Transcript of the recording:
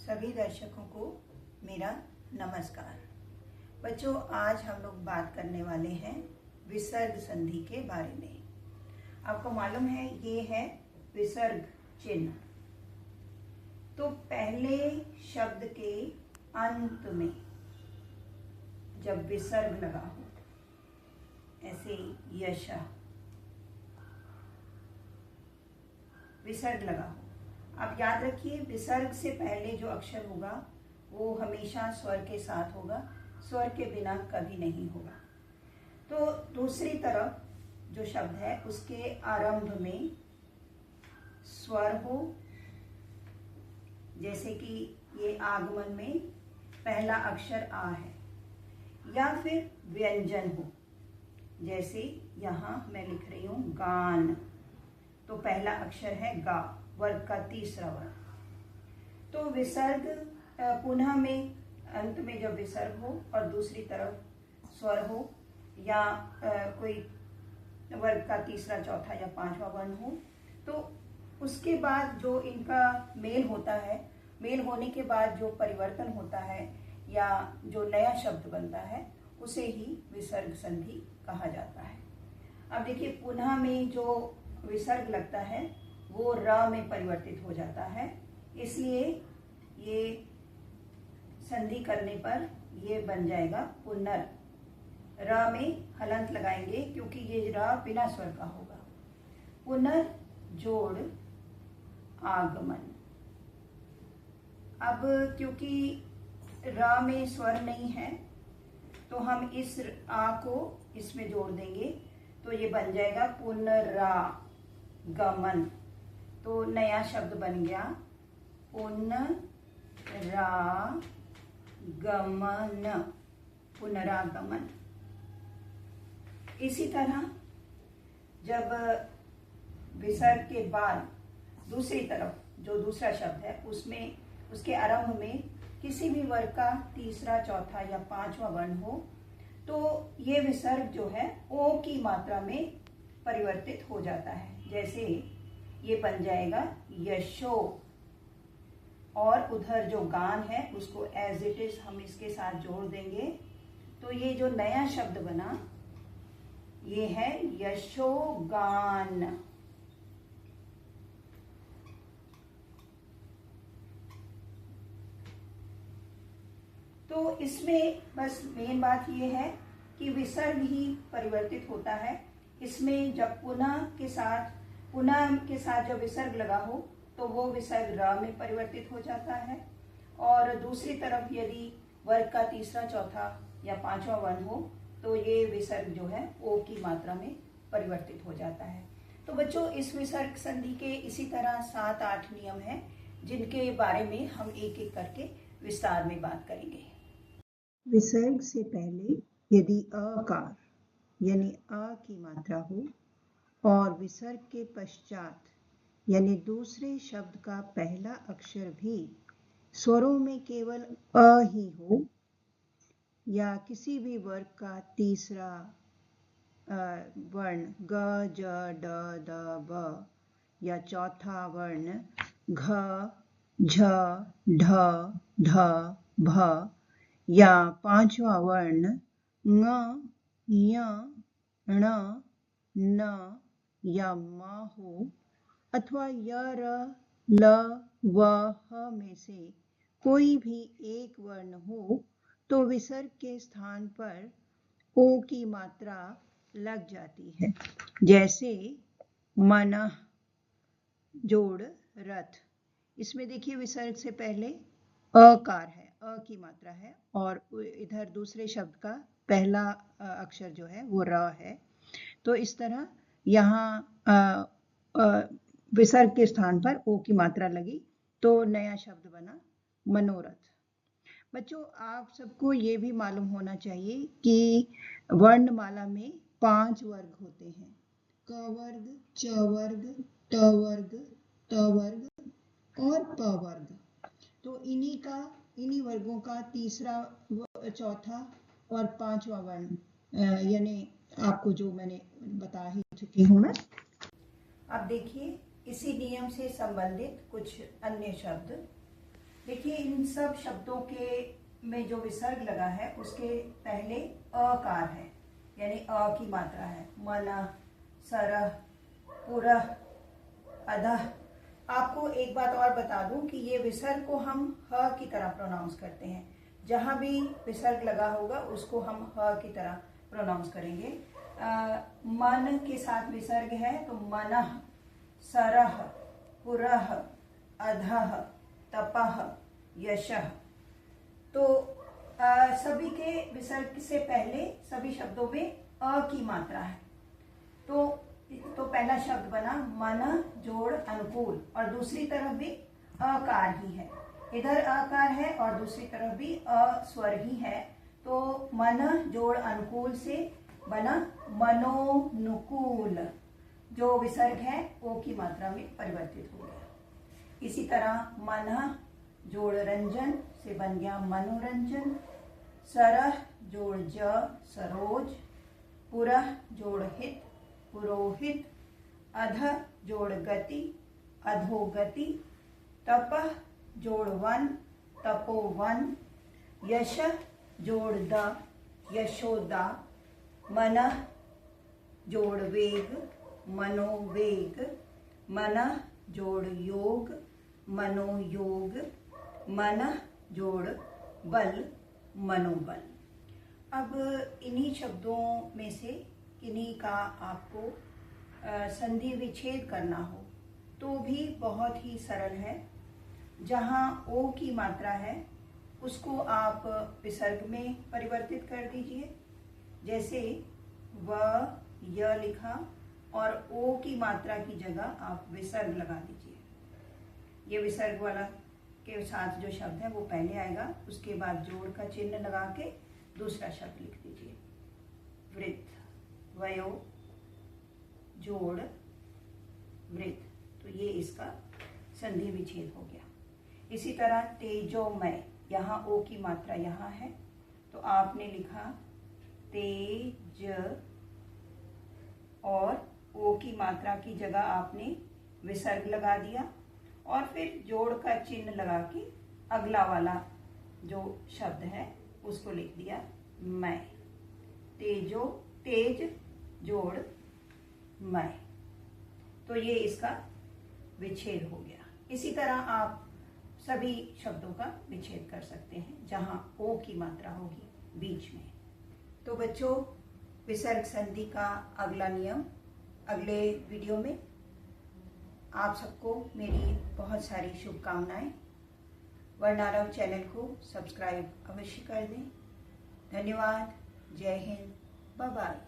सभी दर्शकों को मेरा नमस्कार। बच्चों, आज हम लोग बात करने वाले हैं विसर्ग संधि के बारे में। आपको मालूम है ये है विसर्ग चिन्ह। तो पहले शब्द के अंत में जब विसर्ग लगा हो, ऐसे यश विसर्ग लगा हो, आप याद रखिए विसर्ग से पहले जो अक्षर होगा वो हमेशा स्वर के साथ होगा, स्वर के बिना कभी नहीं होगा। तो दूसरी तरफ जो शब्द है उसके आरंभ में स्वर हो, जैसे कि ये आगमन में पहला अक्षर आ है, या फिर व्यंजन हो, जैसे यहाँ मैं लिख रही हूँ गान, तो पहला अक्षर है गा, वर्ग का तीसरा वर्ग। तो विसर्ग पुनः में अंत में जब विसर्ग हो और दूसरी तरफ स्वर हो या कोई वर्ग का तीसरा, चौथा या पांचवा वर्ण हो, तो उसके बाद जो इनका मेल होता है, मेल होने के बाद जो परिवर्तन होता है या जो नया शब्द बनता है उसे ही विसर्ग संधि कहा जाता है। अब देखिए, पुनः में जो विसर्ग लगता है वो र में परिवर्तित हो जाता है, इसलिए ये संधि करने पर ये बन जाएगा पुनर। र में हलंत लगाएंगे क्योंकि ये र बिना स्वर का होगा। पुनर जोड़ आगमन। अब क्योंकि र में स्वर नहीं है तो हम इस आ को इसमें जोड़ देंगे, तो ये बन जाएगा पुनरागमन। तो नया शब्द बन गया पुनरागमन, पुनरागमन। इसी तरह जब विसर्ग के बाद दूसरी तरफ जो दूसरा शब्द है उसमें उसके आरंभ में किसी भी वर्ग का तीसरा, चौथा या पांचवा वर्ण हो, तो ये विसर्ग जो है ओ की मात्रा में परिवर्तित हो जाता है। जैसे ये बन जाएगा यशो, और उधर जो गान है उसको एज इट इज हम इसके साथ जोड़ देंगे, तो ये जो नया शब्द बना ये है यशोगान। तो इसमें बस मेन बात ये है कि विसर्ग ही परिवर्तित होता है। इसमें जब पुनः के साथ जब विसर्ग लगा हो तो वो विसर्ग र में परिवर्तित हो जाता है, और दूसरी तरफ यदि वर्ग का तीसरा, चौथा या पांचवा वर्ण हो तो ये विसर्ग जो है ओ की मात्रा में परिवर्तित हो जाता है। तो बच्चों, इस विसर्ग संधि के इसी तरह 7-8 नियम हैं जिनके बारे में हम एक एक करके विस्तार में बात करेंगे। विसर्ग से पहले यदि अकार यानी अ की मात्रा हो और विसर्ग के पश्चात यानी दूसरे शब्द का पहला अक्षर भी स्वरों में केवल अ ही हो, या किसी भी वर्ग का तीसरा वर्ण ग, ज, ड, द, ब, या चौथा वर्ण घ, झ, ढ, ढ, भ, या पांचवा वर्ण ङ, य, ण, न या म हो, अथवा य, र, ल, व, ह में से कोई भी एक वर्ण हो, तो विसर्ग के स्थान पर ओ की मात्रा लग जाती है। जैसे मनः जोड़ रथ, इसमें देखिए विसर्ग से पहले अकार है, अ की मात्रा है, और इधर दूसरे शब्द का पहला अक्षर जो है वो र है। तो इस तरह यहाँ विसर्ग के स्थान पर ओ की मात्रा लगी तो नया शब्द बना मनोरथ। बच्चों, आप सबको ये भी मालूम होना चाहिए कि वर्णमाला में 5 वर्ग होते हैं, क वर्ग, च वर्ग, ट वर्ग, त वर्ग और प वर्ग। तो इन्हीं वर्गों का तीसरा, चौथा और पांचवा वर्ण यानी आपको जो मैंने बता ही चुकी हूँ मैं। अब देखिए, इसी नियम से संबंधित कुछ अन्य शब्द। देखिए इन सब शब्दों के में जो विसर्ग लगा है उसके पहले अकार है, यानी अ की मात्रा है। मन, सरह, पुरह, अधः। आपको एक बात और बता दूं कि ये विसर्ग को हम ह की तरह प्रोनाउंस करते हैं। जहां भी विसर्ग लगा होगा उसको हम ह की तरह प्रोनाउंस करेंगे। मन के साथ विसर्ग है तो मनः, सरह, पुरह, अधः, तपः, यशः। तो सभी के विसर्ग से पहले सभी शब्दों में अ की मात्रा है। तो पहला शब्द बना मन जोड़ अनुकूल, और दूसरी तरफ भी अकार ही है। इधर अकार है और दूसरी तरफ भी अ स्वर ही है। तो मन जोड़ अनुकूल से बना मनोनुकूल। जो विसर्ग है ओ की मात्रा में परिवर्तित हो गया। इसी तरह मन जोड़ रंजन से बन गया मनोरंजन। सरह जोड़ ज सरोज। पुरह जोड़ हित पुरोहित। अधः जोड़ गति अधोगति। तपः जोड़ वन तपोवन। यशः जोड़ द यशोदा। मनः जोड़ वेग मनोवेग। मनः जोड़ योग मनोयोग। मनः जोड़ बल मनोबल। अब इन्हीं शब्दों में से किन्हीं का आपको संधि विच्छेद करना हो तो भी बहुत ही सरल है। जहाँ ओ की मात्रा है उसको आप विसर्ग में परिवर्तित कर दीजिए। जैसे व य लिखा और ओ की मात्रा की जगह आप विसर्ग लगा दीजिए। ये विसर्ग वाला के साथ जो शब्द है वो पहले आएगा, उसके बाद जोड़ का चिन्ह लगा के दूसरा शब्द लिख दीजिए। वृत्त वयो जोड़ वृत्त, तो ये इसका संधि विच्छेद हो गया। इसी तरह तेजोमय, यहाँ ओ की मात्रा यहाँ है तो आपने लिखा तेज और ओ की मात्रा की जगह आपने विसर्ग लगा दिया और फिर जोड़ का चिन्ह लगा के अगला वाला जो शब्द है उसको लिख दिया मैं। तेजो तेज जोड़ मैं, तो ये इसका विच्छेद हो गया। इसी तरह आप सभी शब्दों का विच्छेद कर सकते हैं जहां ओ की मात्रा होगी बीच में। तो बच्चों, विसर्ग संधि का अगला नियम अगले वीडियो में। आप सबको मेरी बहुत सारी शुभकामनाएं। वर्णारव चैनल को सब्सक्राइब अवश्य कर दें। धन्यवाद। जय हिंद। Bye bye.